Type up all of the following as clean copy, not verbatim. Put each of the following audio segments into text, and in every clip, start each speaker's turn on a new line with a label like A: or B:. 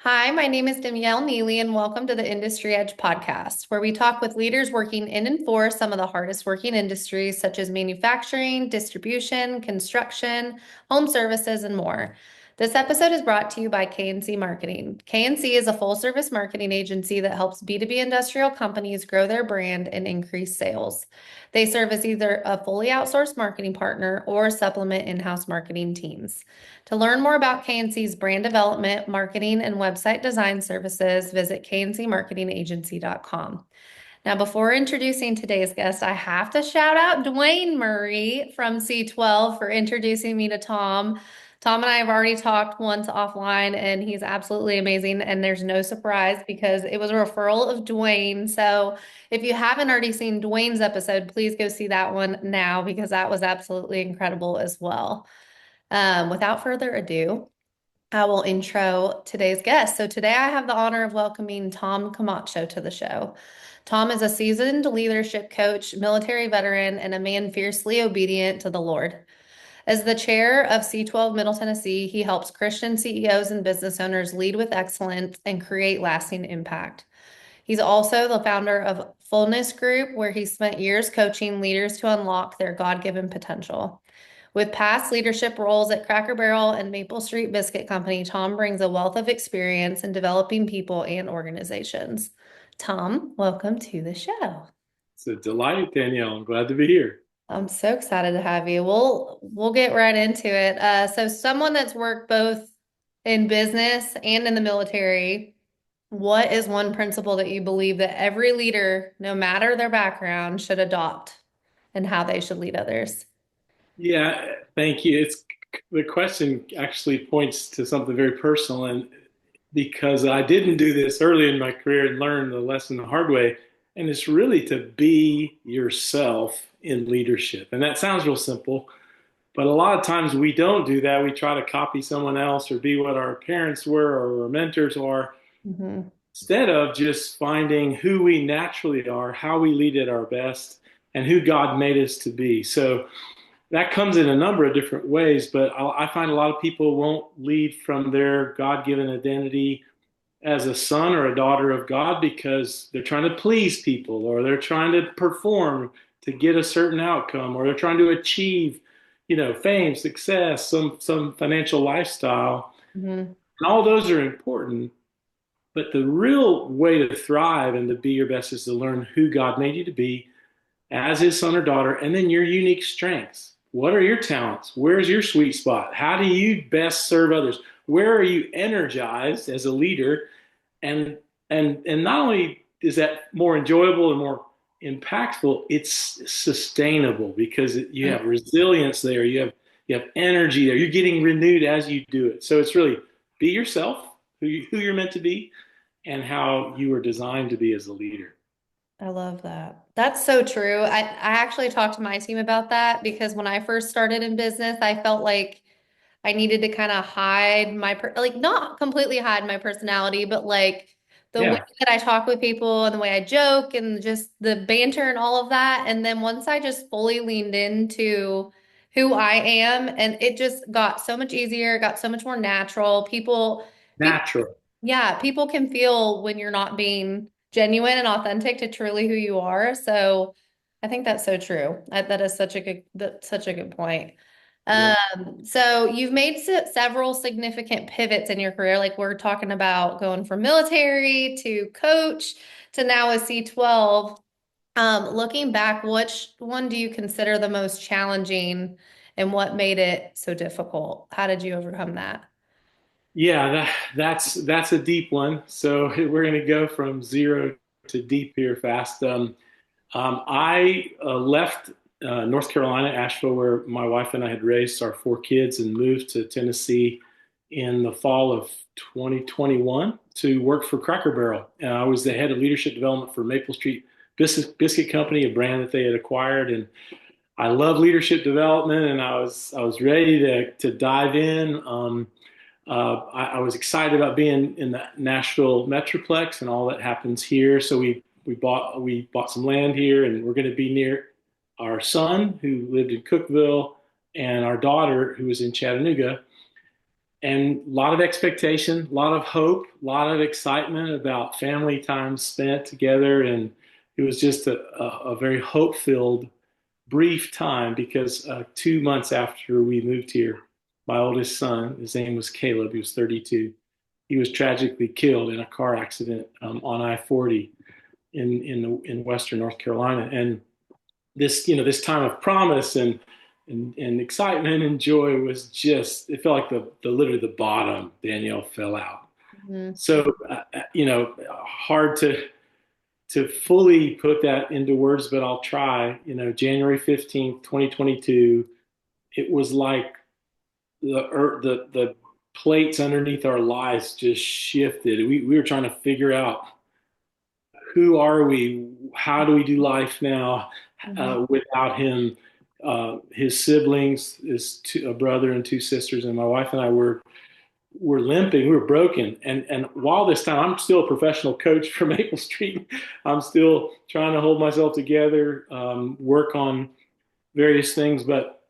A: Hi, my name is Danielle Neely, and welcome to the Industry Edge podcast, where we talk with leaders working in and for some of the hardest working industries, such as manufacturing, distribution, construction, home services, and more. This episode is brought to you by KNC Marketing. KNC is a full service marketing agency that helps B2B industrial companies grow their brand and increase sales. They serve as either a fully outsourced marketing partner or supplement in house marketing teams. To learn more about KNC's brand development, marketing, and website design services, visit kncmarketingagency.com. Now, before introducing today's guest, I have to shout out Dwayne Murray from C12 for introducing me to Tom. Tom and I have already talked once offline, and he's absolutely amazing. And there's no surprise because it was a referral of Dwayne. So if you haven't already seen Dwayne's episode, please go see that one now because that was absolutely incredible as well. Without further ado, I will intro today's guest. So today I have the honor of welcoming Tom Camacho to the show. Tom is a seasoned leadership coach, military veteran, and a man fiercely obedient to the Lord. As the chair of C12 Middle Tennessee, he helps Christian CEOs and business owners lead with excellence and create lasting impact. He's also the founder of Fullness Group, where he spent years coaching leaders to unlock their God-given potential. With past leadership roles at Cracker Barrel and Maple Street Biscuit Company, Tom brings a wealth of experience in developing people and organizations. Tom, welcome to the show.
B: It's a delight, Danielle. I'm glad to be here.
A: I'm so excited to have you. We'll get right into it. So someone that's worked both in business and in the military, what is one principle that you believe that every leader, no matter their background, should adopt and how they should lead others?
B: Yeah, thank you. It's the question actually points to something very personal, and because I didn't do this early in my career and learn the lesson the hard way, and it's really to be yourself in leadership. And that sounds real simple, but a lot of times we don't do that. We try to copy someone else or be what our parents were or our mentors are,
A: Mm-hmm.
B: instead of just finding who we naturally are, how we lead at our best, and who God made us to be. So that comes in a number of different ways, but I find a lot of people won't lead from their God-given identity as a son or a daughter of God because they're trying to please people or they're trying to perform to get a certain outcome or they're trying to achieve, fame, success, some financial lifestyle.
A: Mm-hmm.
B: And all those are important, but the real way to thrive and to be your best is to learn who God made you to be as his son or daughter, and then your unique strengths. What are your talents? Where's your sweet spot? How do you best serve others? Where are you energized as a leader? And and not only is that more enjoyable and more impactful, it's sustainable because you have resilience there. You have energy there. You're getting renewed as you do it. So it's really be yourself, who you're meant to be, and how you were designed to be as a leader.
A: I love that. That's so true. I actually talked to my team about that because when I first started in business, I felt like I needed to kind of hide like not completely hide my personality, but like the way
B: Yeah,
A: that I talk with people and the way I joke and just the banter and all of that. And then once I just fully leaned into who I am, and it just got so much easier, got so much more natural. People
B: natural.
A: yeah, people can feel when you're not being genuine and authentic to truly who you are. So I think that's so true. That is such a good point.
B: Yeah.
A: So you've made several significant pivots in your career. Like we're talking about going from military to coach to now a C12. Looking back, which one do you consider the most challenging and what made it so difficult? How did you overcome that?
B: Yeah, that's a deep one. So we're going to go from zero to deep here fast. I left North Carolina, Asheville, where my wife and I had raised our four kids, and moved to Tennessee in the fall of 2021 to work for Cracker Barrel. I was the head of leadership development for Maple Street Biscuit Company, a brand that they had acquired, and I love leadership development, and I was ready to dive in. I was excited about being in the Nashville Metroplex and all that happens here. So we bought some land here, and we're going to be near our son who lived in Cookeville and our daughter who was in Chattanooga. and a lot of expectation, a lot of hope, a lot of excitement about family time spent together. And it was just a very hope filled, brief time because 2 months after we moved here, my oldest son, his name was Caleb, he was 32. He was tragically killed in a car accident on I-40 in Western North Carolina. And this time of promise and excitement and joy was just, it felt like the literally the bottom, Danielle, fell out.
A: Mhm.
B: So hard to fully put that into words, but I'll try. January 15th, 2022, it was like the plates underneath our lives just shifted. We were trying to figure out, who are we? How do we do life now
A: Mhm.
B: without him? His siblings, a brother and two sisters, and my wife and I were limping. We were broken. And while this time, I'm still a professional coach for Maple Street. I'm still trying to hold myself together, work on various things. But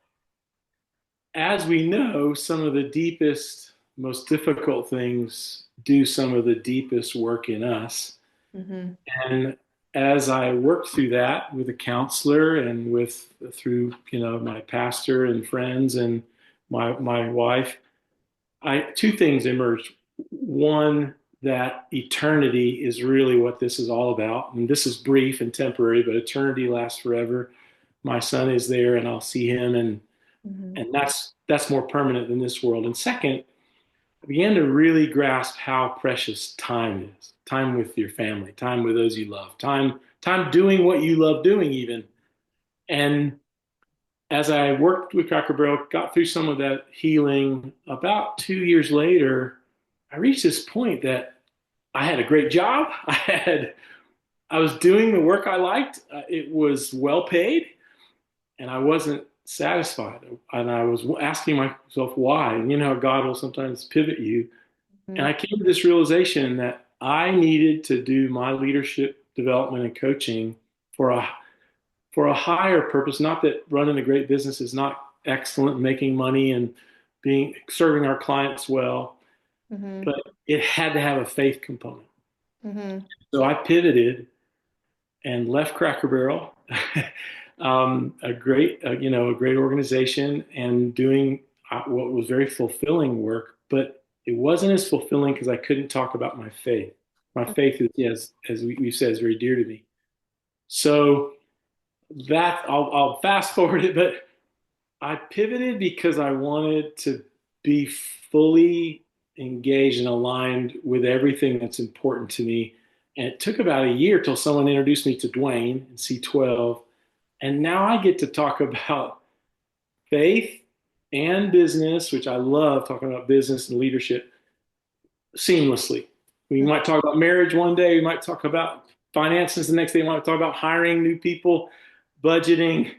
B: as we know, some of the deepest, most difficult things do some of the deepest work in us.
A: Mhm.
B: And as I worked through that with a counselor and with through my pastor and friends and my wife, I two things emerged. One, that eternity is really what this is all about, and this is brief and temporary, but eternity lasts forever. My son is there, and I'll see him,
A: Mhm.
B: and that's more permanent than this world. And second, I began to really grasp how precious time is. Time with your family, time with those you love, time doing what you love doing even. And as I worked with Cracker Barrel, got through some of that healing, about 2 years later, I reached this point that I had a great job. I was doing the work I liked. It was well paid, and I wasn't satisfied. And I was asking myself why. And you know how God will sometimes pivot you. And
A: Mhm.
B: I came to this realization that I needed to do my leadership development and coaching for a higher purpose. Not that running a great business is not excellent, making money and being serving our clients well,
A: Mhm.
B: but it had to have a faith component.
A: Mhm.
B: So I pivoted and left Cracker Barrel, a great organization, and doing what was very fulfilling work. But it wasn't as fulfilling because I couldn't talk about my faith. My faith is, yes, as we said, is very dear to me. So that I'll fast forward it, but I pivoted because I wanted to be fully engaged and aligned with everything that's important to me. And it took about a year till someone introduced me to Dwayne in C12. And now I get to talk about faith and business, which I love talking about business and leadership seamlessly. We might talk about marriage one day, we might talk about finances the next day, we might talk about hiring new people, budgeting,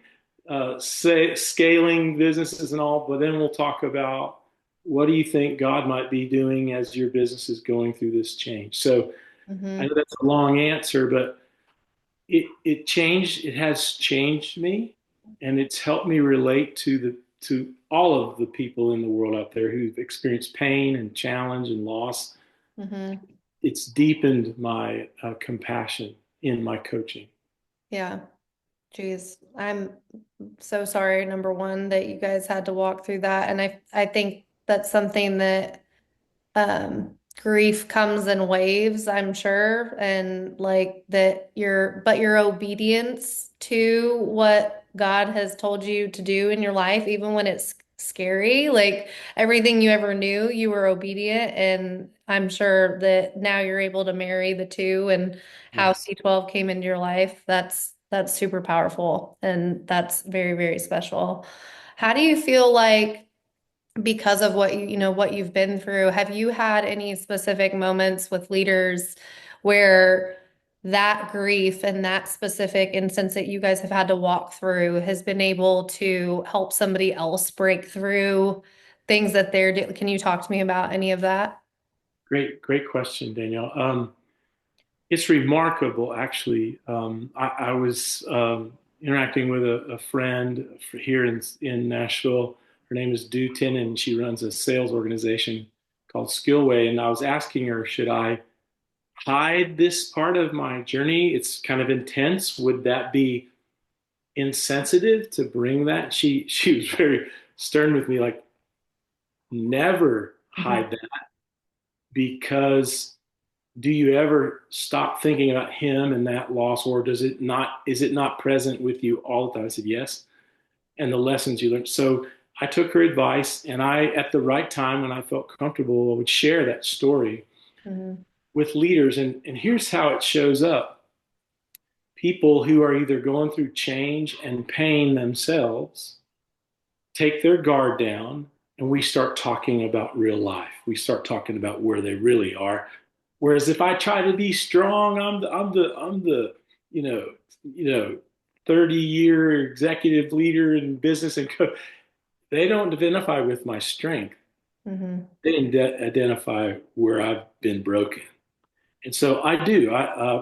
B: scaling businesses and all, but then we'll talk about, what do you think God might be doing as your business is going through this change? So I know
A: Mhm.
B: that's a long answer, but it has changed me, and it's helped me relate to all of the people in the world out there who've experienced pain and challenge and loss.
A: Mhm.
B: It's deepened my compassion in my coaching.
A: Yeah. Geez, I'm so sorry, number one, that you guys had to walk through that. And I think that's something that grief comes in waves, I'm sure, and like that your obedience to what God has told you to do in your life, even when it's scary, like everything you ever knew, you were obedient, and I'm sure that now you're able to marry the two, and how
B: Yes.
A: C12 came into your life, that's super powerful, and that's very, very special. How do you feel like, because of what what you've been through, have you had any specific moments with leaders where that grief and that specific instance that you guys have had to walk through has been able to help somebody else break through things that they're doing? Can you talk to me about any of that?
B: Great question, Danielle. It's remarkable, actually. I was interacting with a friend here in Nashville Her name is Du Tin, and she runs a sales organization called Skillway. And I was asking her, should I hide this part of my journey? It's kind of intense. Would that be insensitive to bring that? She was very stern with me, like, never
A: Mhm.
B: hide that, because do you ever stop thinking about him and that loss, or does it not, is it not present with you all the time? I said yes. And the lessons you learned. So I took her advice, and I, at the right time when I felt comfortable, I would share that story
A: Mhm.
B: with leaders. And here's how it shows up: people who are either going through change and pain themselves take their guard down, and we start talking about real life. We start talking about where they really are. Whereas if I try to be strong, I'm the you know you know 30-year executive leader in business, and they don't identify with my strength.
A: Mhm.
B: They identify where I've been broken. And so I do.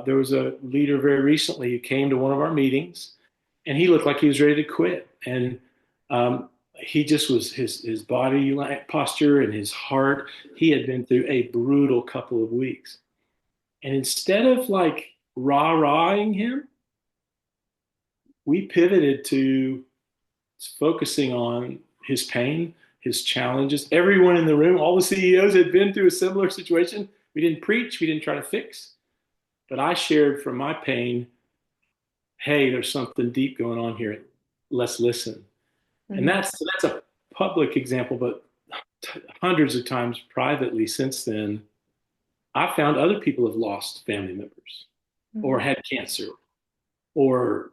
B: There was a leader very recently who came to one of our meetings, and he looked like he was ready to quit. And he just was, his body posture and his heart. He had been through a brutal couple of weeks, and instead of like rah-rahing him, we pivoted to focusing on his pain, his challenges. Everyone in the room, all the CEOs had been through a similar situation. We didn't preach, we didn't try to fix, but I shared from my pain. Hey, there's something deep going on here. Let's listen. And
A: Mhm.
B: that's a public example, but hundreds of times privately since then, I found other people have lost family members or
A: Mhm.
B: had cancer or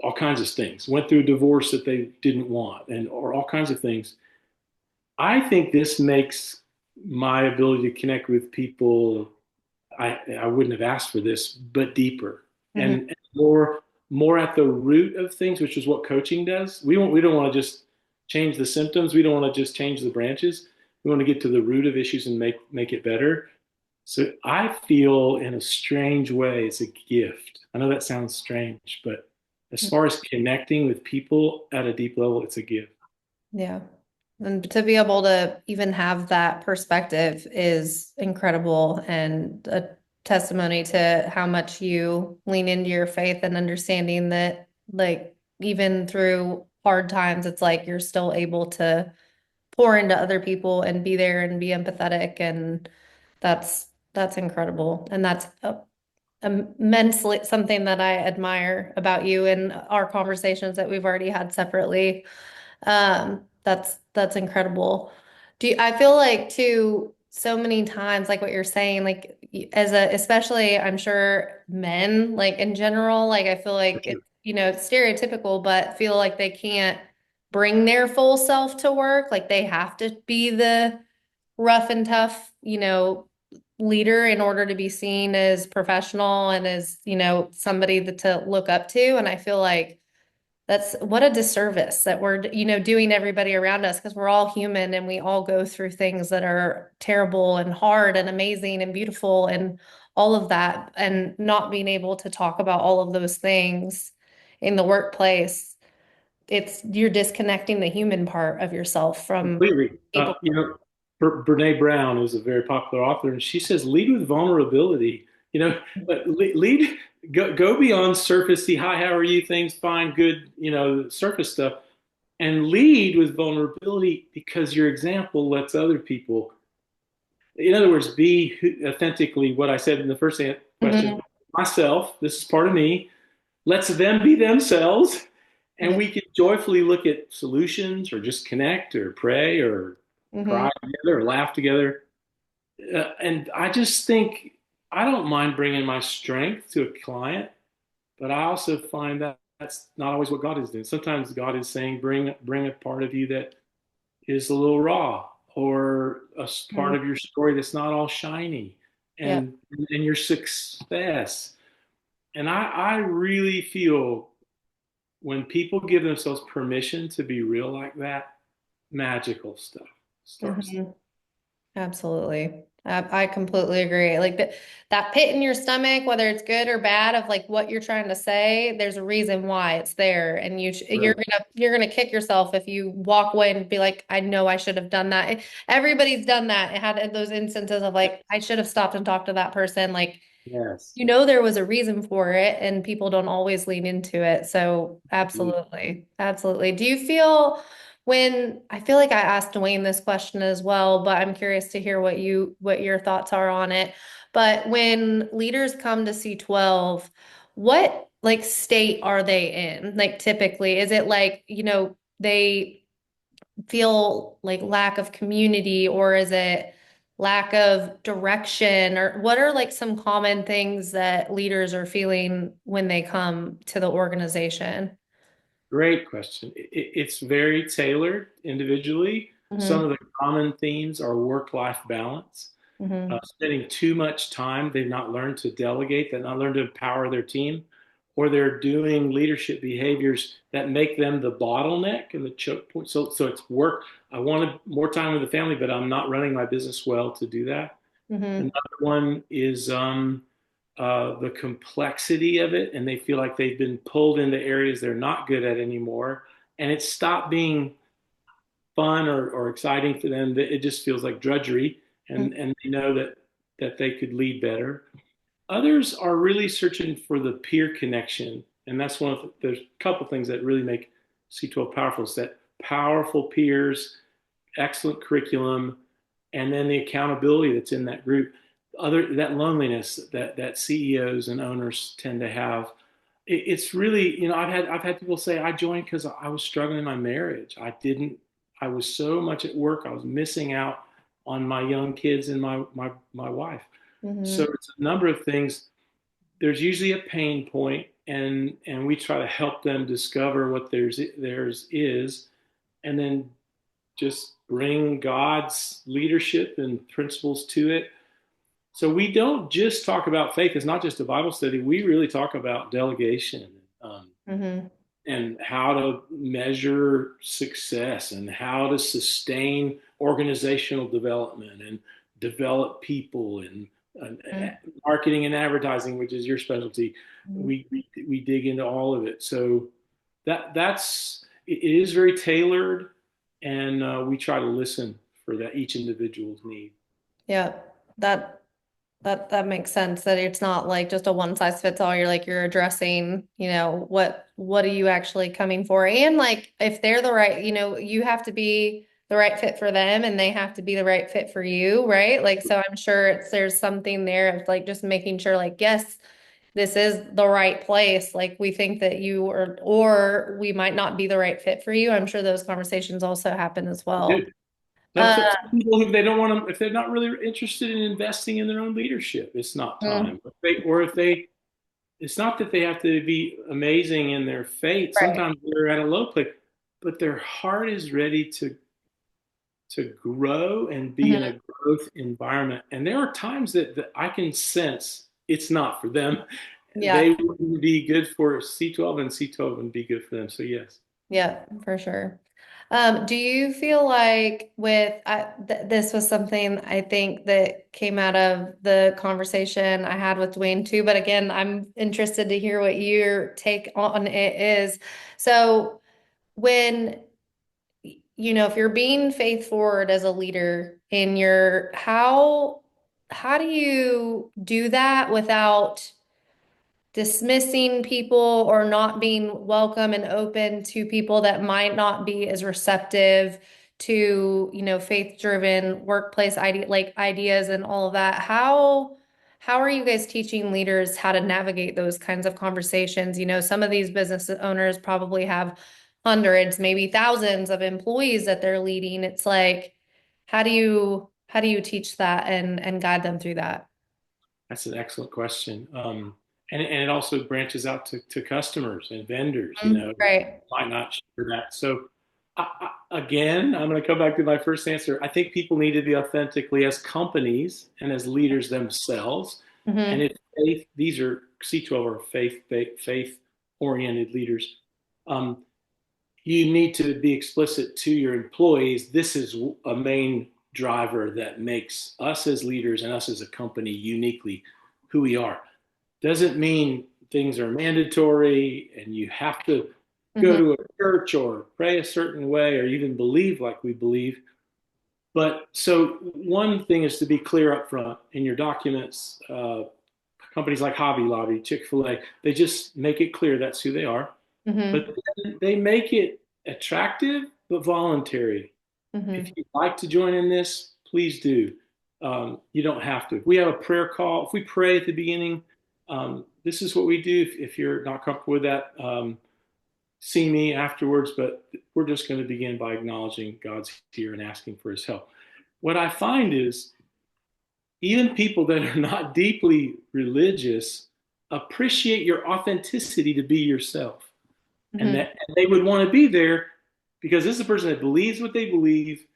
B: all kinds of things, went through a divorce that they didn't want, and or all kinds of things. I think this makes my ability to connect with people. I wouldn't have asked for this, but deeper
A: Mhm.
B: and more at the root of things, which is what coaching does. We don't want to just change the symptoms. We don't want to just change the branches. We want to get to the root of issues and make it better. So I feel in a strange way it's a gift. I know that sounds strange, but as far as connecting with people at a deep level, it's a gift.
A: Yeah. And to be able to even have that perspective is incredible and a testimony to how much you lean into your faith and understanding that, like, even through hard times, it's like you're still able to pour into other people and be there and be empathetic. And that's incredible. And that's immensely something that I admire about you and our conversations that we've already had separately. That's incredible. I feel like too, so many times, like what you're saying, like as a, especially I'm sure men, like in general, like I feel like it's, it's stereotypical, but feel like they can't bring their full self to work. Like they have to be the rough and tough, leader in order to be seen as professional and as, somebody to look up to. And I feel like that's what a disservice that we're, doing everybody around us because we're all human and we all go through things that are terrible and hard and amazing and beautiful and all of that. And not being able to talk about all of those things in the workplace, you're disconnecting the human part of yourself from
B: Completely.
A: able.
B: Brene Brown is a very popular author, and she says lead with vulnerability. But lead, go beyond surfacey, hi, how are you? Things fine, good. Surface stuff, and lead with vulnerability because your example lets other people. In other words, be authentically what I said in the first question.
A: Mhm.
B: Myself, this is part of me. Lets them be themselves, and
A: Yeah.
B: we can joyfully look at solutions or just connect or pray or
A: Hmm.
B: cry together or laugh together. And I just think I don't mind bringing my strength to a client, but I also find that that's not always what God is doing. Sometimes God is saying, bring a part of you that is a little raw, or a part of your story that's not all shiny,
A: Yeah.
B: and your success. And I really feel when people give themselves permission to be real like that, magical stuff starts.
A: Hmm. Absolutely. I completely agree. Like that pit in your stomach, whether it's good or bad, of like what you're trying to say, there's a reason why it's there, and
B: Right.
A: you're gonna kick yourself if you walk away and be like, I know I should have done that. Everybody's done that. It had those instances of like, I should have stopped and talked to that person. Like,
B: Yes.
A: you know, there was a reason for it, and people don't always lean into it. So, absolutely. Absolutely. Do you feel when I feel like I asked Dwayne this question as well, but I'm curious to hear what your thoughts are on it. But when leaders come to C12, what like state are they in? Like typically, is it like, they feel like lack of community, or is it lack of direction, or what are like some common things that leaders are feeling when they come to the organization?
B: Great question. It's very tailored individually. Some
A: Hmm.
B: of the common themes are work-life balance,
A: Hmm.
B: spending too much time. They've not learned to delegate, they've not learned to empower their team, or they're doing leadership behaviors that make them the bottleneck and the choke point. So it's work. I wanted more time with the family, but I'm not running my business well to do that.
A: Hmm.
B: Another one is the complexity of it, and they feel like they've been pulled into areas they're not good at anymore, and it's stopped being fun or exciting for them. It just feels like drudgery, and they know that they could lead better. Others are really searching for the peer connection, and that's one of there's a couple things that really make C12 powerful. Is that powerful peers, excellent curriculum, and then the accountability that's in that group. Other that loneliness that CEOs and owners tend to have. It's really, I've had people say I joined because I was struggling in my marriage. I was so much at work. I was missing out on my young kids and my wife. So
A: Hmm.
B: it's a number of things. There's usually a pain point, and we try to help them discover what theirs is, and then just bring God's leadership and principles to it. So we don't just talk about faith. It's not just a Bible study. We really talk about delegation, um,
A: Hmm.
B: and how to measure success and how to sustain organizational development and develop people and marketing and advertising, which is your specialty.
A: Hmm.
B: We dig into all of it. So it is very tailored, and we try to listen for that each individual's need.
A: Yeah, that that makes sense that it's not like just a one size fits all. You're addressing, what are you actually coming for? And like if they're the right, you have to be the right fit for them and they have to be the right fit for you, right? Like so I'm sure there's something there of like just making sure like yes, this is the right place. Like we think that you are, or we might not be the right fit for you. I'm sure those conversations also happen as
B: We
A: well.
B: do.
A: Uh,
B: Some people, if they don't want to, if they're not really interested in investing in their own leadership, it's not
A: mm,
B: time. If they, it's not that they have to be amazing in their faith.
A: right.
B: Sometimes they're at a low place, but their heart is ready to grow and be in
A: Mhm.
B: a growth environment. And there are times that I can sense it's not for them.
A: Yeah.
B: They wouldn't be good for C12, and C12 wouldn't be good for them. So yes.
A: Yeah, for sure. Do you feel like this was something I think that came out of the conversation I had with Dwayne too, but again, I'm interested to hear what your take on it is. So when, if you're being faith forward as a leader in how do you do that without dismissing people or not being welcome and open to people that might not be as receptive to, faith-driven workplace ideas and all of that? How are you guys teaching leaders how to navigate those kinds of conversations? Some of these business owners probably have hundreds, maybe thousands of employees that they're leading. It's like, how do you teach that and guide them through that?
B: That's an excellent question. And it also branches out to customers and vendors,
A: Right.
B: might not share that. So again, I'm going to come back to my first answer. I think people need to be authentically as companies and as leaders themselves. And
A: Hmm.
B: if faith, these are C12 or faith oriented leaders. You need to be explicit to your employees. This is a main driver that makes us as leaders and us as a company uniquely who we are. Doesn't mean things are mandatory and you have to go
A: Hmm.
B: to a church or pray a certain way or even believe like we believe. But so one thing is to be clear up front in your documents. Companies like Hobby Lobby, Chick-fil-A, they just make it clear that's who they are. But
A: Hmm.
B: then they make it attractive but voluntary. If
A: Hmm.
B: you'd like to join in this, please do. You don't have to. If we have a prayer call, if we pray at the beginning, this is what we do. If you're not comfortable with that, see me afterwards. But we're just going to begin by acknowledging God's here and asking for his help. What I find is even people that are not deeply religious appreciate your authenticity to be yourself. And
A: Hmm.
B: that and they would want to be there because this is a person that believes what they believe.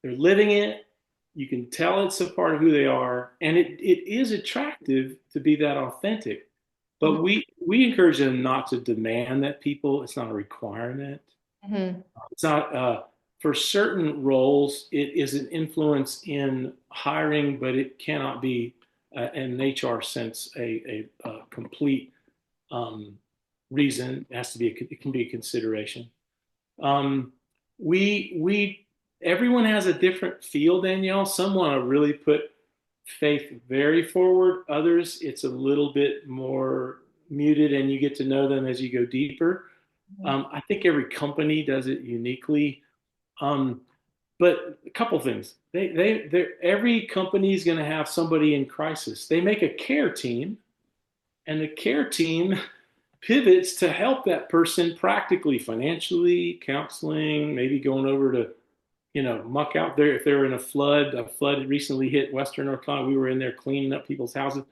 B: They're living it. You can tell it's a part of who they are, and it is attractive to be that authentic. But
A: Hmm.
B: we encourage them not to demand that people. It's not a requirement.
A: Hmm.
B: It's not for certain roles. It is an influence in hiring, but it cannot be, in an HR sense, a complete um, reason. It has to be. It can be a consideration. Um, we everyone has a different feel, Danielle. Some want to really put faith very forward. Others, it's a little bit more muted, and you get to know them as you go deeper. I think every company does it uniquely. Um, but a couple things. Every company is going to have somebody in crisis. They make a care team, and the care team pivots to help that person practically, financially, counseling, maybe going over to, muck out there. If they're in a flood recently hit Western North Carolina, we were in there cleaning up people's houses.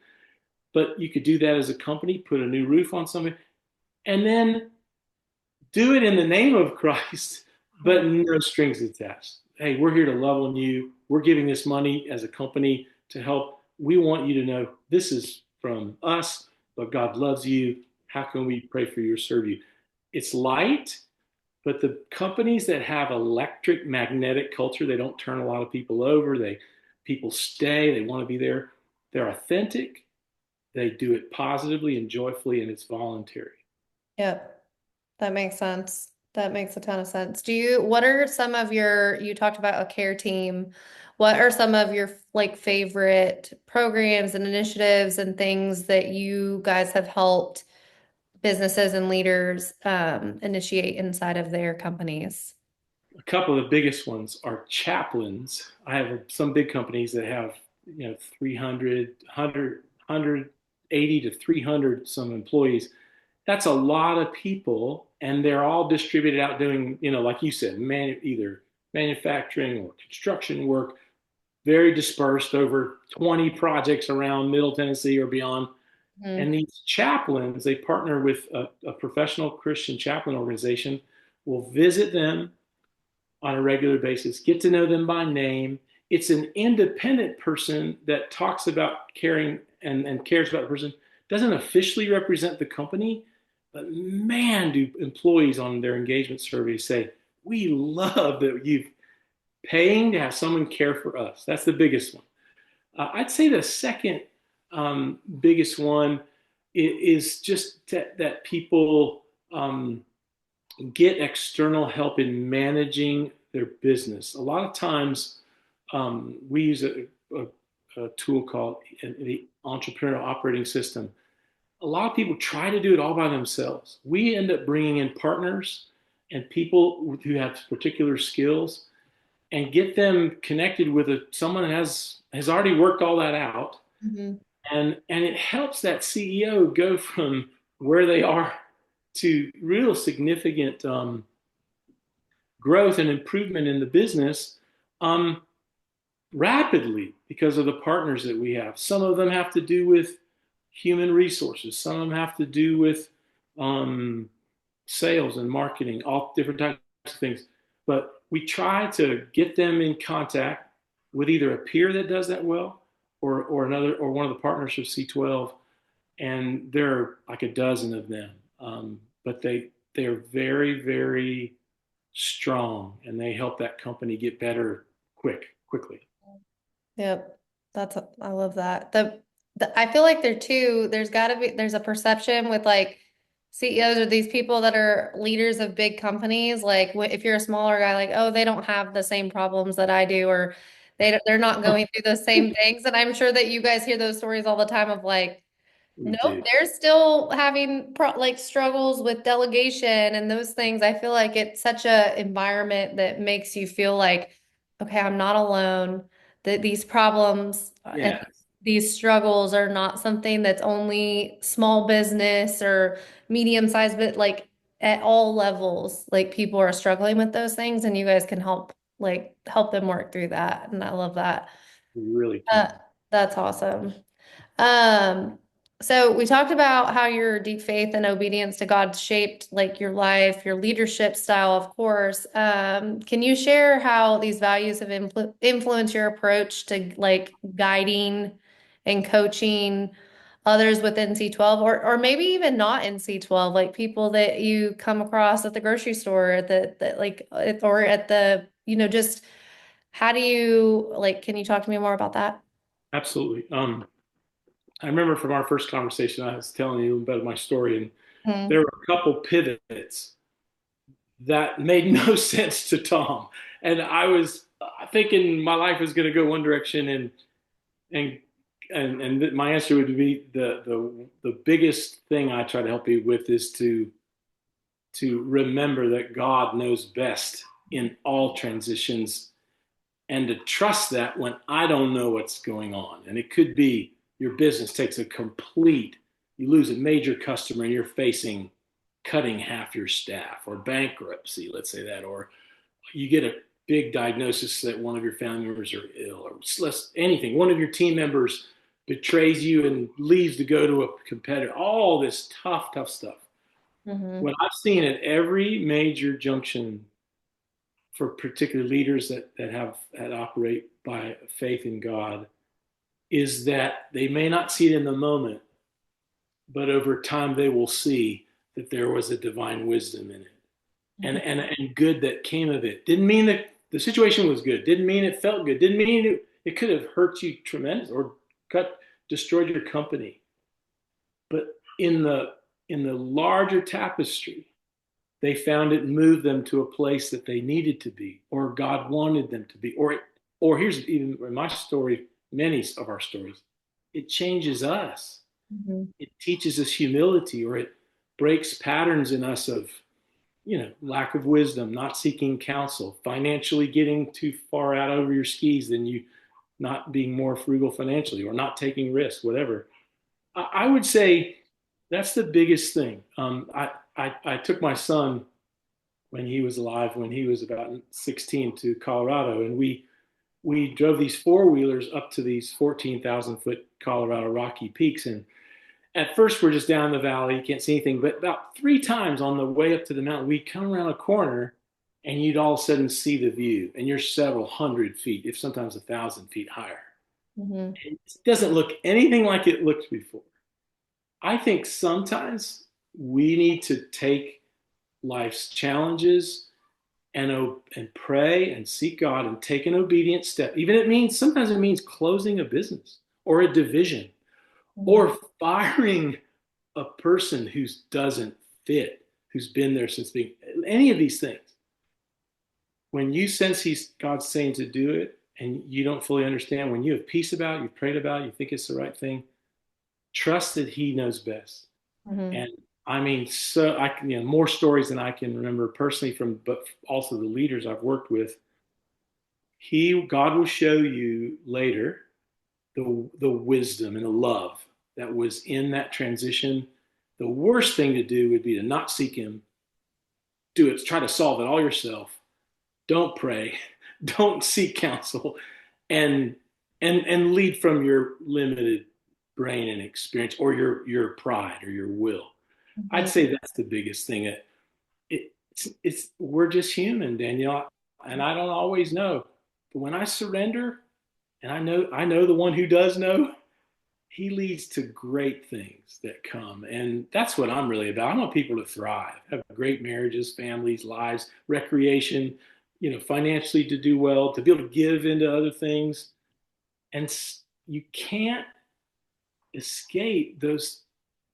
B: But you could do that as a company, put a new roof on something, and then do it in the name of Christ, but no strings attached. Hey, we're here to love on you. We're giving this money as a company to help. We want you to know this is from us, but God loves you. How can we pray for you or serve you? It's light, but the companies that have electric magnetic culture, they don't turn a lot of people over. People stay, they want to be there. They're authentic, they do it positively and joyfully, and it's voluntary.
A: Yep, that makes sense. That makes a ton of sense. What are some of you talked about a care team. What are some of your like favorite programs and initiatives and things that you guys have helped businesses and leaders initiate inside of their companies?
B: A couple of the biggest ones are chaplains. I have some big companies that have 300 180 to 300 some employees. That's a lot of people, and they're all distributed out doing, like you said, either manufacturing or construction work, very dispersed over 20 projects around Middle Tennessee or beyond. And
A: Hmm.
B: these chaplains, they partner with a professional Christian chaplain organization, will visit them on a regular basis, get to know them by name. It's an independent person that talks about caring and cares about the person, doesn't officially represent the company, but man, do employees on their engagement survey say, we love that you've paying to have someone care for us. That's the biggest one. I'd say the second biggest one is just that people get external help in managing their business. A lot of times, we use a tool called the entrepreneurial operating system. A lot of people try to do it all by themselves. We end up bringing in partners and people who have particular skills and get them connected with someone that has already worked all that out,
A: Hmm.
B: and it helps that CEO go from where they are to real significant growth and improvement in the business um, rapidly because of the partners that we have. Some of them have to do with human resources. Some of them have to do with um, sales and marketing, all different types of things. But we try to get them in contact with either a peer that does that well, or another, or one of the partners of C12, and there are like a dozen of them. But they're very, very strong, and they help that company get better quickly.
A: Yep. I love that. I feel like there's a perception with like CEOs or these people that are leaders of big companies. Like if you're a smaller guy, like, oh, they don't have the same problems that I do, or they're not going through the same things. And I'm sure that you guys hear those stories all the time of like,
B: We
A: nope,
B: do.
A: they're still having like struggles with delegation and those things. I feel like it's such a environment that makes you feel like, okay, I'm not alone. That these problems and
B: Yeah,
A: these struggles are not something that's only small business or medium sized, but like at all levels, like people are struggling with those things, and you guys can help them work through that. And I love that.
B: we really
A: Uh,
B: can.
A: that's awesome. Um, so we talked about how your deep faith and obedience to God shaped like your life, your leadership style, of course. Can you share how these values have influenced your approach to like guiding and coaching others within C12 or maybe even not in C12, like people that you come across at the grocery store at or at the, just how do you like, can you talk to me more about that?
B: Absolutely. I remember from our first conversation, I was telling you about my story, and there
A: Mhm.
B: were a couple pivots that made no sense to Tom. And I was thinking my life was going to go one direction, and my answer would be the biggest thing I try to help you with is to remember that God knows best in all transitions, and to trust that when I don't know what's going on. And it could be your business takes a complete, you lose a major customer and you're facing cutting half your staff, or bankruptcy, let's say that, or you get a big diagnosis that one of your family members are ill, or anything. One of your team members betrays you and leaves to go to a competitor. All this tough, tough stuff.
A: Mhm.
B: What I've seen at every major junction for particular leaders that operate by faith in God is that they may not see it in the moment, but over time they will see that there was a divine wisdom in it, and
A: Mhm.
B: and good that came of it. Didn't mean that the situation was good. Didn't mean it felt good. Didn't mean it could have hurt you tremendous or destroyed your company. But in the larger tapestry, they found it moved them to a place that they needed to be, or God wanted them to be, or here's even in my story, many of our stories, it changes us.
A: Mhm.
B: It teaches us humility, or it breaks patterns in us of lack of wisdom, not seeking counsel, financially getting too far out over your skis than you, not being more frugal financially, or not taking risks, whatever. I would say that's the biggest thing. I took my son when he was alive, when he was about 16, to Colorado, and we drove these four wheelers up to these 14,000-foot Colorado Rocky peaks. And at first, we're just down the valley, you can't see anything. But about three times on the way up to the mountain, we'd come around a corner, and you'd all of a sudden see the view, and you're several hundred feet, if sometimes 1,000 feet higher.
A: Mhm.
B: It doesn't look anything like it looked before. I think sometimes we need to take life's challenges and pray and seek God and take an obedient step. Even sometimes it means closing a business or a division
A: Mhm.
B: or firing a person who doesn't fit, who's been there since being any of these things. When you sense God's saying to do it and you don't fully understand, when you have peace about it, you've prayed about it, you think it's the right thing, trust that He knows best.
A: Mhm.
B: And I mean, so I can, more stories than I can remember personally from, but also the leaders I've worked with. God will show you later the wisdom and the love that was in that transition. The worst thing to do would be to not seek Him, do it, try to solve it all yourself. Don't pray, don't seek counsel, and and lead from your limited brain and experience, or your pride or your will. I'd
A: Mhm.
B: say that's the biggest thing. It's we're just human, Danielle, and I don't always know. But when I surrender, and I know the one who does know, he leads to great things that come. And that's what I'm really about. I want people to thrive, have great marriages, families, lives, recreation, financially to do well, to be able to give into other things. And you can't escape those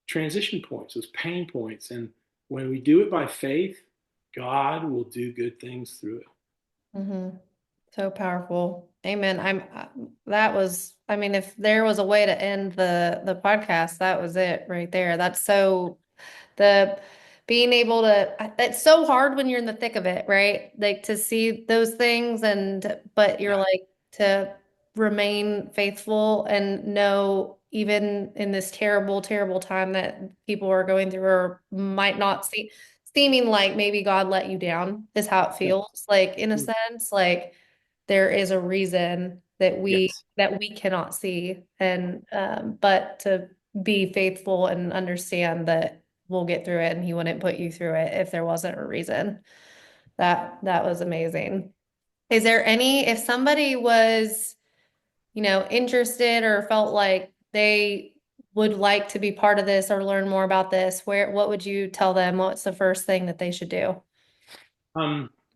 B: transition points, those pain points. And when we do it by faith, God will do good things through it.
A: Hmm. So powerful. Amen. That was, I mean, if there was a way to end the podcast, that was it right there. That's so the being able to, it's so hard when you're in the thick of it, right? Like to see those things but you're
B: Yeah,
A: like to remain faithful and know even in this terrible, terrible time that people are going through or might not see, seeming like maybe God let you down is how it
B: yeah.
A: feels. Like in a sense, like there is a reason that
B: Yes,
A: we cannot see and but to be faithful and understand that we'll get through it and he wouldn't put you through it if there wasn't a reason. That was amazing. Is there any, if somebody was, interested or felt like they would like to be part of this or learn more about this, what would you tell them? What's the first thing that they should do?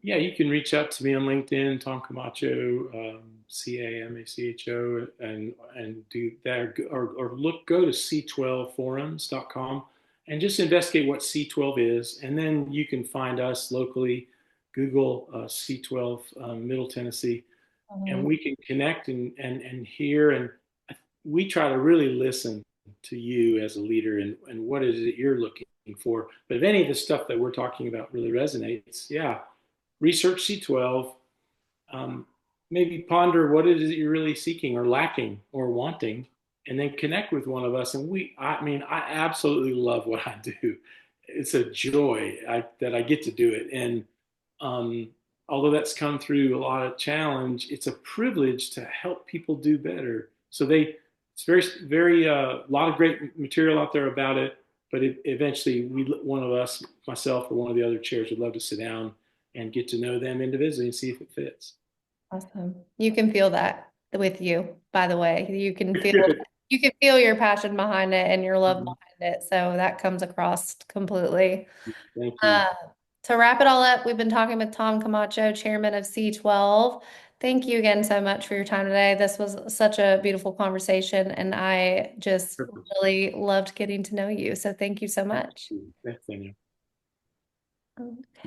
B: yeah, you can reach out to me on LinkedIn, Tom Camacho, Camacho, and do that, or go to c12forums.com and just investigate what C12 is, and then you can find us locally. Google C12 Middle Tennessee, and
A: Mhm.
B: we can connect and hear. And we try to really listen to you as a leader and what is it you're looking for. But if any of the stuff that we're talking about really resonates, yeah, research C12, um, maybe ponder what it is that you're really seeking or lacking or wanting, and then connect with one of us. And I mean, I absolutely love what I do. It's a joy that I get to do it. And um, although that's come through a lot of challenge, it's a privilege to help people do better. It's a lot of great material out there about it. But eventually, one of us, myself or one of the other chairs, would love to sit down and get to know them individually and see if it fits.
A: Awesome. You can feel that with you, by the way. You can feel your passion behind it and your love behind it. So that comes across completely.
B: Thank you.
A: Uh, to wrap it all up, we've been talking with Tom Camacho, chairman of C12. Thank you again so much for your time today. This was such a beautiful conversation, and I just
B: Perfect.
A: really loved getting to know you. So thank you so
B: Thank
A: much.
B: you. Thanks, Daniel.